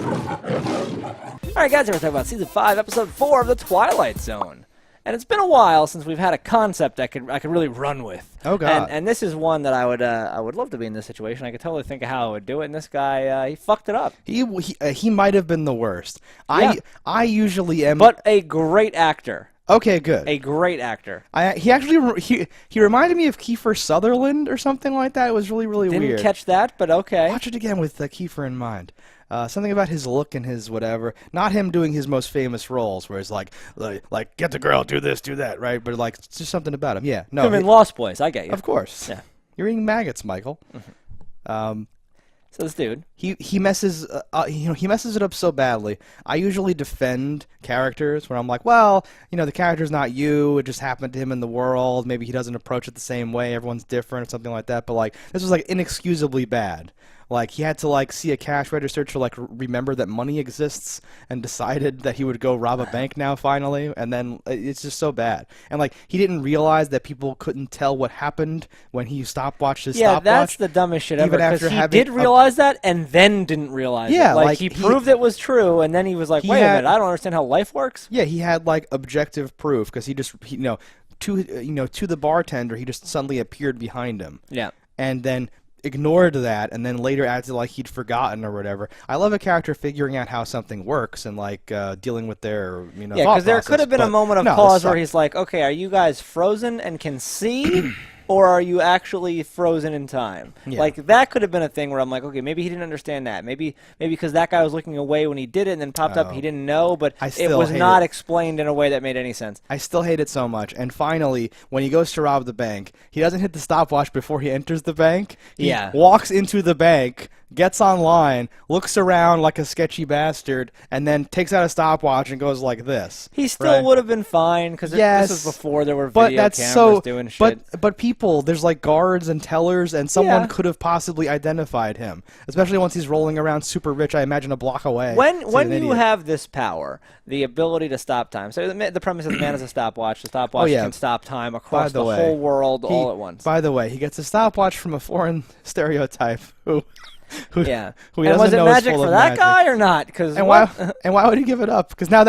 Alright guys, we're talking about Season 5, Episode 4 of the Twilight Zone. And it's been a while since we've had a concept I could really run with. Oh god! And this is one that I would love to be in this situation. I could totally think of how I would do it. And this guy, he fucked it up. He might have been the worst. Yeah. I usually am, but a great actor. Okay, good. A great actor. He reminded me of Kiefer Sutherland or something like that. It was really weird. Didn't catch that, but okay. Watch it again with Kiefer in mind. Something about his look and his whatever. Not him doing his most famous roles, where it's like get the girl, do this, do that, right? But like, it's just something about him. Yeah, no. I mean, Lost Boys. I get you. Of course. Yeah. You're eating maggots, Michael. So this dude, he messes he messes it up so badly. I usually defend characters where I'm like, well, the character's not you. It just happened to him in the world. Maybe he doesn't approach it the same way. Everyone's different or something like that. But like, this was like inexcusably bad. Like, he had to see a cash register to remember that money exists, and decided that he would go rob a bank now finally, and then it's just so bad. And he didn't realize that people couldn't tell what happened when he stopwatched his stopwatch. Yeah, that's the dumbest shit ever. Even after he did realize that, and then didn't realize it. Yeah, he proved it was true, and then he was like, wait a minute, I don't understand how life works. Yeah, he had objective proof because he to the bartender, he just suddenly appeared behind him. Yeah, and then ignored that, and then later acted like he'd forgotten or whatever. I love a character figuring out how something works and dealing with their yeah, because there could have been a moment of pause where he's like, okay, are you guys frozen and can see? Or are you actually frozen in time? Yeah. That could have been a thing where I'm like, okay, maybe he didn't understand that. Maybe because that guy was looking away when he did it and then popped up, he didn't know, but it was not explained in a way that made any sense. I still hate it so much. And finally, when he goes to rob the bank, he doesn't hit the stopwatch before he enters the bank. He walks into the bank, gets online, looks around like a sketchy bastard, and then takes out a stopwatch and goes like this. He still would have been fine, because this was before there were video cameras doing shit. But people, there's guards and tellers, and someone could have possibly identified him, especially once he's rolling around super rich, I imagine, a block away. When you have this power, the ability to stop time, so the premise of the man is a stopwatch. The stopwatch can stop time across the whole world all at once. By the way, he gets a stopwatch from a foreign stereotype who and was it magic for that guy or not? Why would he give it up? Because now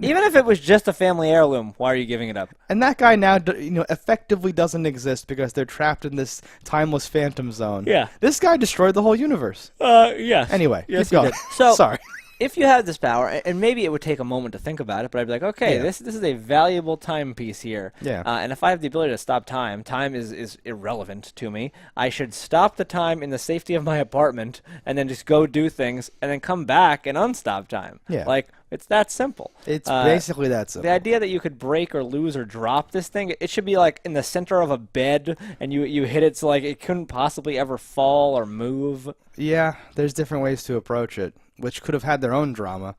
even if it was just a family heirloom, why are you giving it up? And that guy now effectively doesn't exist because they're trapped in this timeless phantom zone. Yeah, this guy destroyed the whole universe. Yes. Anyway, yes, keep going. So sorry. If you had this power, and maybe it would take a moment to think about it, but I'd be like, okay, this is a valuable timepiece here. Yeah. And if I have the ability to stop time, time is irrelevant to me. I should stop the time in the safety of my apartment, and then just go do things, and then come back and unstop time. Yeah. It's that simple. It's basically that simple. The idea that you could break or lose or drop this thing, it should be in the center of a bed, and you hit it so it couldn't possibly ever fall or move. Yeah, there's different ways to approach it, which could have had their own drama.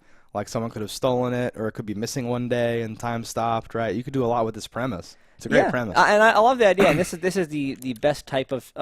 Someone could have stolen it, or it could be missing one day and time stopped, right? You could do a lot with this premise. It's a great premise. And I love the idea. And this is the best type of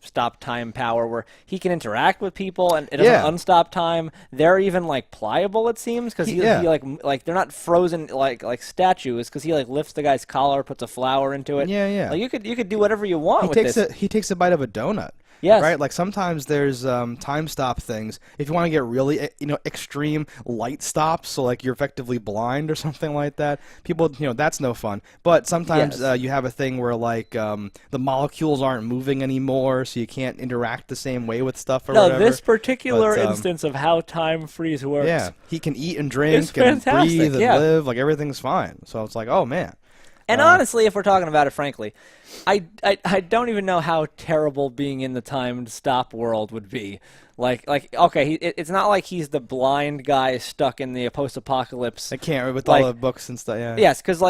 stop time power, where he can interact with people and it doesn't unstop time. They're even pliable, it seems, because he they're not frozen like statues, because he lifts the guy's collar, puts a flower into it. Yeah. You could do whatever you want with this. He takes a bite of a donut. Yes. Right? Sometimes there's time stop things. If you want to get really, extreme light stops, so you're effectively blind or something like that, people, that's no fun. But sometimes you have a thing where the molecules aren't moving anymore, so you can't interact the same way with stuff or whatever. This particular instance of how time freeze works. Yeah, he can eat and drink and breathe and live, everything's fine. So it's oh man. And honestly, if we're talking about it frankly, I don't even know how terrible being in the timed stop world would be. Okay, it's not like he's the blind guy stuck in the post-apocalypse. I can't with all the books and stuff. Yeah. Yes, because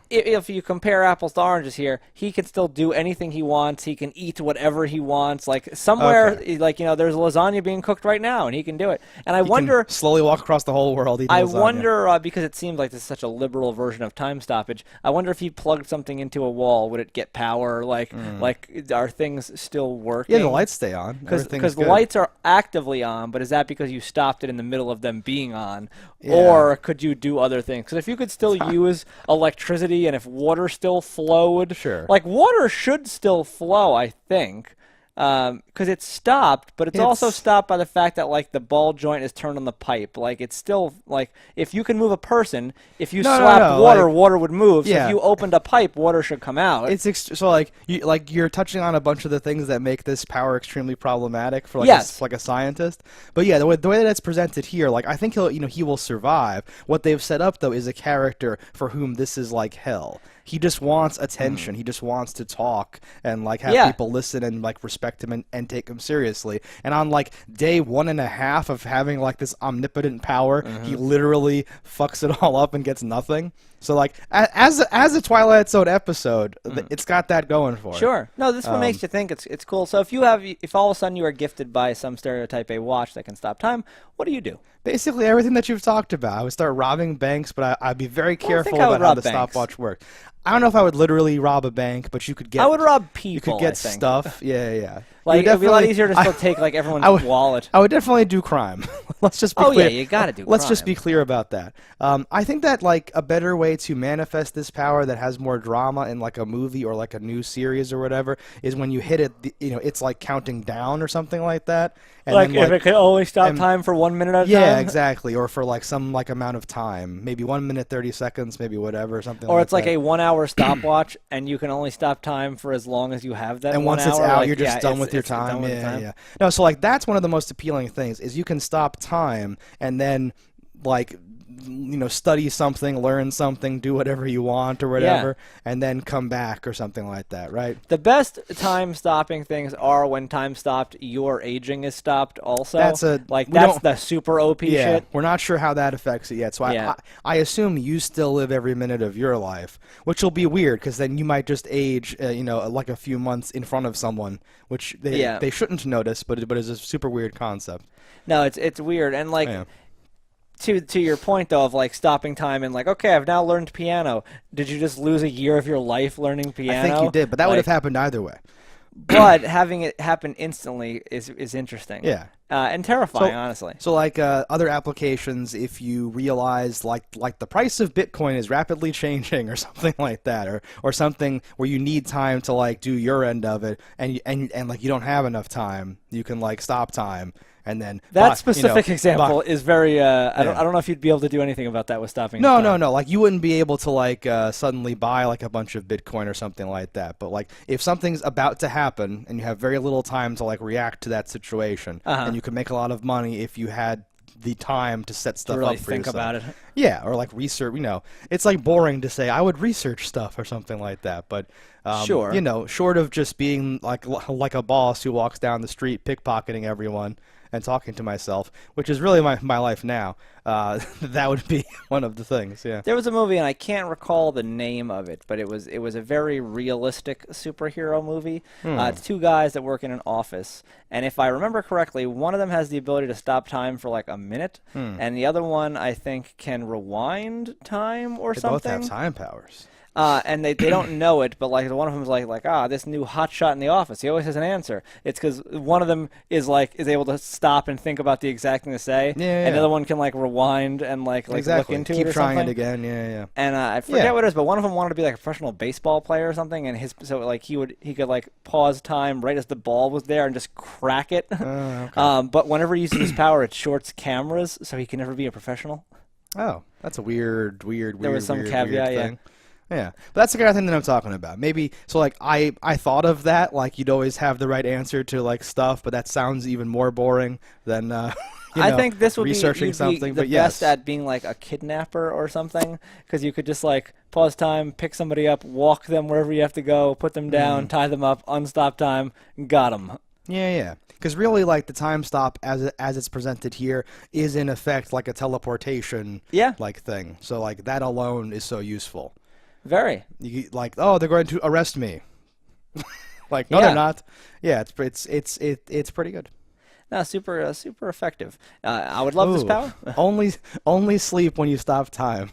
if you compare apples to oranges here, he can still do anything he wants. He can eat whatever he wants. Somewhere, there's lasagna being cooked right now, and he can do it. And I wonder, can slowly walk across the whole world eating lasagna. I wonder because it seems like this is such a liberal version of time stoppage. I wonder if he plugged something into a wall, would it get power? Are things still working? Yeah, the lights stay on. Because the lights are actively on, but is that because you stopped it in the middle of them being on? Or could you do other things? Because if you could still use electricity, and if water still flowed, sure. Water should still flow, I think. because it's stopped, but it's also stopped by the fact that like the ball joint is turned on the pipe. Like it's still like if you can move a person, if you slapped water, water would move. So if you opened a pipe, water should come out. So like you're touching on a bunch of the things that make this power extremely problematic for like a scientist. But yeah, the way that it's presented here, like I think he will survive. What they've set up though is a character for whom this is like hell. He just wants attention. He just wants to talk and like have people listen and like respect him and take him seriously. And on like day 1.5 of having like this omnipotent power, he literally fucks it all up and gets nothing. So like as a Twilight Zone episode, it's got that going for it. Sure. No, this one makes you think. It's cool. So if all of a sudden you are gifted by some stereotype A watch that can stop time, what do? Basically everything that you've talked about. I would start robbing banks, but I'd be very careful about how the stopwatch works. I don't know if I would literally rob a bank, but you could get. I would rob people. You could get stuff. Yeah. Like it'd be a lot easier to still take like everyone's wallet. I would definitely do crime. Let's just be clear. Oh yeah, you gotta do. Let's just be clear about that. I think that like a better way to manifest this power that has more drama in like a movie or like a new series or whatever is when you hit it. It's like counting down or something like that. And like if it could only stop time for 1 minute at a time. Yeah, exactly. Or for like some like amount of time, maybe 1 minute 30 seconds, maybe whatever, something. Or like it's like a 1 hour stopwatch, and you can only stop time for as long as you have that. And 1 hour, once it's out, like, you're just done with your time. Yeah. No, so like that's one of the most appealing things is you can stop time and then like study something, learn something, do whatever you want or whatever, and then come back or something like that, right? The best time stopping things are when time stopped, your aging is stopped also. That's the super OP shit. We're not sure how that affects it yet, so I assume you still live every minute of your life, which will be weird because then you might just age, like a few months in front of someone, which they shouldn't notice, but it's a super weird concept. No, it's weird, and like. Yeah. To your point, though, of like stopping time and like, okay, I've now learned piano. Did you just lose a year of your life learning piano? I think you did, but that would have happened either way. But having it happen instantly is interesting. Yeah. And terrifying, honestly. So like other applications, if you realize like the price of Bitcoin is rapidly changing or something like that, or something where you need time to like do your end of it, and like you don't have enough time, you can like stop time. And then that specific example is very. I don't know if you'd be able to do anything about that with stopping. No. Like you wouldn't be able to like suddenly buy like a bunch of Bitcoin or something like that. But like if something's about to happen and you have very little time to like react to that situation, and you could make a lot of money if you had the time to set stuff really up for think yourself. About it. Yeah, or like research. It's like boring to say I would research stuff or something like that. But sure. Short of just being like a boss who walks down the street pickpocketing everyone and talking to myself, which is really my life now. That would be one of the things. Yeah. There was a movie, and I can't recall the name of it, but it was a very realistic superhero movie. It's two guys that work in an office, and if I remember correctly, one of them has the ability to stop time for like a minute, and the other one I think can rewind time or something. They both have time powers. And they don't know it, but like one of them is like this new hotshot in the office. He always has an answer. It's because one of them is able to stop and think about the exact thing to say, and the other one can like rewind and like look into Keep it or trying something. it again. Yeah. And I forget what it is, but one of them wanted to be like a professional baseball player or something, and he could like pause time right as the ball was there and just crack it. Okay. But whenever he uses his power, it shorts cameras, so he can never be a professional. Oh, that's a weird. There was some caveat, thing. Yeah, but that's the kind of thing that I'm talking about. Maybe so. Like I thought of that. Like you'd always have the right answer to like stuff, but that sounds even more boring than I think this would researching be something. The best at being like a kidnapper or something, because you could just like pause time, pick somebody up, walk them wherever you have to go, put them down, tie them up, unstop time, got them. Yeah. Because really, like the time stop as it's presented here is in effect like a teleportation like thing. So like that alone is so useful. Very. You like, oh, they're going to arrest me. Like, no, they're not. Yeah, it's pretty good. No, super effective. I would love this power. only sleep when you stop time.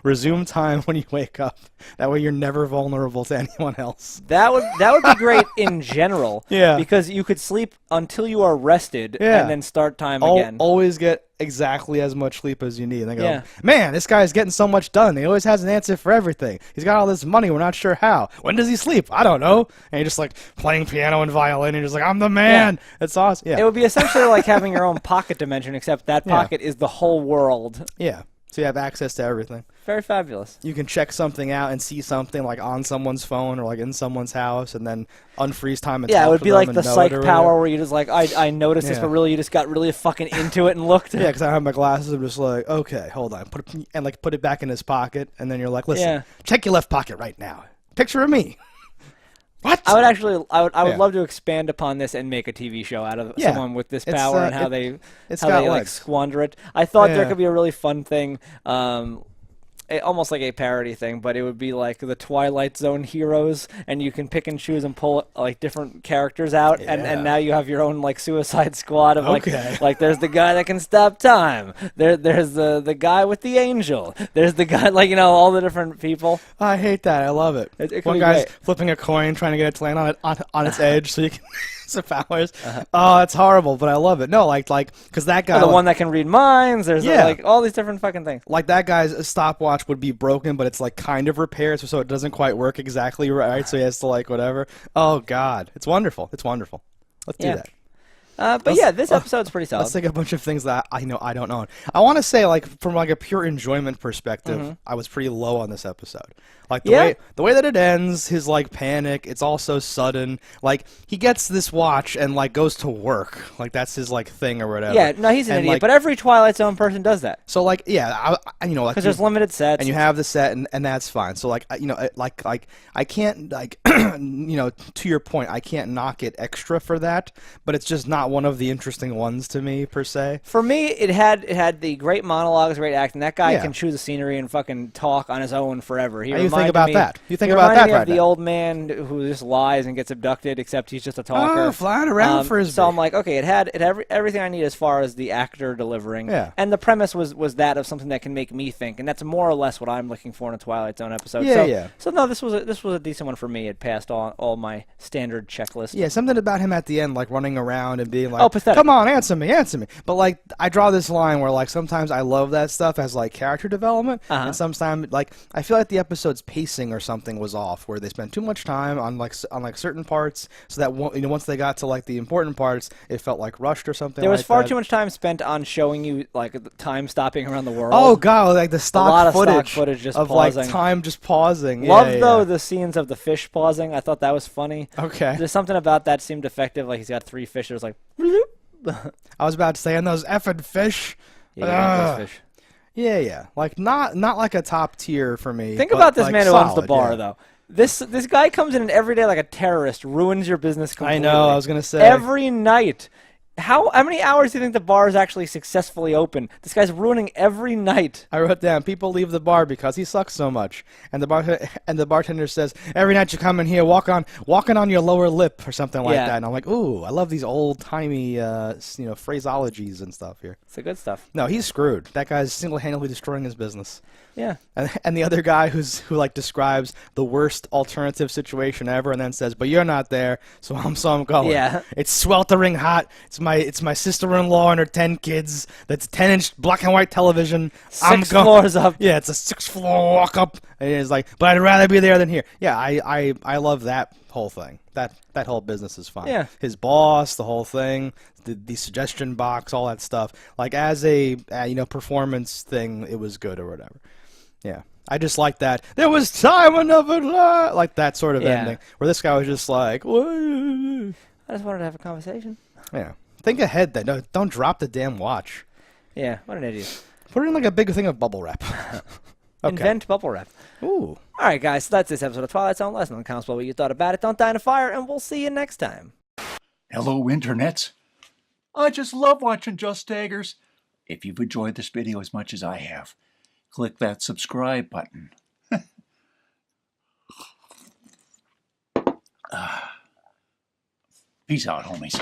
Resume time when you wake up. That way you're never vulnerable to anyone else. That would be great in general. Yeah. Because you could sleep until you are rested and then start time again. Always get exactly as much sleep as you need. And they go, man, this guy's getting so much done. He always has an answer for everything. He's got all this money. We're not sure how. When does he sleep? I don't know. And you're just like playing piano and violin. And you're just like, I'm the man. It's awesome. Yeah. It would be essentially like having your own pocket dimension, except that pocket is the whole world. Yeah. So you have access to everything. Very fabulous. You can check something out and see something like on someone's phone or like in someone's house, and then unfreeze time and it would be like the psych power whatever. where you just like, I noticed this, but really you just got really fucking into it and looked. Yeah, because I have my glasses. I'm just like, okay, hold on, put it back in his pocket, and then you're like, listen, check your left pocket right now. Picture of me. What? I would love to expand upon this and make a TV show out of someone with this power and how they like squander it. I thought there could be a really fun thing, almost like a parody thing, but it would be like the Twilight Zone heroes, and you can pick and choose and pull like different characters out, and now you have your own like Suicide Squad of like there's the guy that can stop time, there's the guy with the angel, there's the guy like all the different people. I hate that. I love it. One guy's flipping a coin trying to get it to land on its edge so you can. Some powers. Oh, it's horrible, but I love it. No, like, because that guy. The one that can read minds. There's like all these different fucking things. Like that guy's stopwatch would be broken, but it's like kind of repaired, so it doesn't quite work exactly right. So he has to like whatever. Oh God, it's wonderful. It's wonderful. Let's do that. But this episode's pretty solid. Let's take a bunch of things that I don't own. I want to say, like, from like a pure enjoyment perspective, I was pretty low on this episode. Like the way that it ends, his like panic, it's all so sudden. Like he gets this watch and like goes to work, like that's his like thing or whatever. Yeah, no, he's an idiot. But every Twilight Zone person does that. So like, like because there's limited sets, and you have the set, and that's fine. So like, like I can't like, to your point, I can't knock it extra for that, but it's just not one of the interesting ones to me per se. For me, it had the great monologues, great acting. That guy can choose the scenery and fucking talk on his own forever. You think about that. You think about that right now. The old man who just lies and gets abducted, except he's just a talker. Oh, flying around for his. So I'm like, okay, it had everything I need as far as the actor delivering. Yeah. And the premise was that of something that can make me think, and that's more or less what I'm looking for in a Twilight Zone episode. So no, this was a decent one for me. It passed all my standard checklist. Yeah, something about him at the end, like running around and being like, "Oh, pathetic. Come on, answer me." But like, I draw this line where like sometimes I love that stuff as like character development, and sometimes like I feel like the episode's pacing or something was off, where they spent too much time on like certain parts, so that once they got to like the important parts, it felt like rushed or something. There was far too much time spent on showing you like the time stopping around the world. Oh god, like the stock footage just of pausing. Like time just pausing. Love though the scenes of the fish pausing. I thought that was funny. Okay, there's something about that seemed effective. Like he's got 3 fish. There's like. I was about to say, and those effing fish. Yeah, those fish. Yeah. Like not like a top tier for me. Think about this man who owns the bar though. This guy comes in every day like a terrorist, ruins your business completely. I know, I was gonna say. Every night. How many hours do you think the bar is actually successfully open? This guy's ruining every night. I wrote down, people leave the bar because he sucks so much. And the bartender says, every night you come in here, walking on your lower lip or something like that. And I'm like, ooh, I love these old-timey phraseologies and stuff here. It's the good stuff. No, he's screwed. That guy's single-handedly destroying his business. Yeah. And the other guy who like describes the worst alternative situation ever and then says, but you're not there, so I'm going. Yeah. It's sweltering hot. It's my sister-in-law and her 10 kids. That's 10-inch black and white television. 6 floors up. Yeah, it's a 6th-floor walk up. And it's like, but I'd rather be there than here. Yeah, I love that whole thing. That whole business is fine. Yeah. His boss, the whole thing, the suggestion box, all that stuff. Like as a performance thing, it was good or whatever. Yeah, I just like that. There was time enough, like that sort of ending, where this guy was just like, what? I just wanted to have a conversation. Yeah. Think ahead then. No, don't drop the damn watch. Yeah, what an idiot. Put it in like a big thing of bubble wrap. Okay. Invent bubble wrap. Ooh. All right, guys, so that's this episode of Twilight Zone. Let us know in the comments below what you thought about it. Don't die in a fire, and we'll see you next time. Hello, internets. I just love watching JustDaggers. If you've enjoyed this video as much as I have, click that subscribe button. Peace out, homies.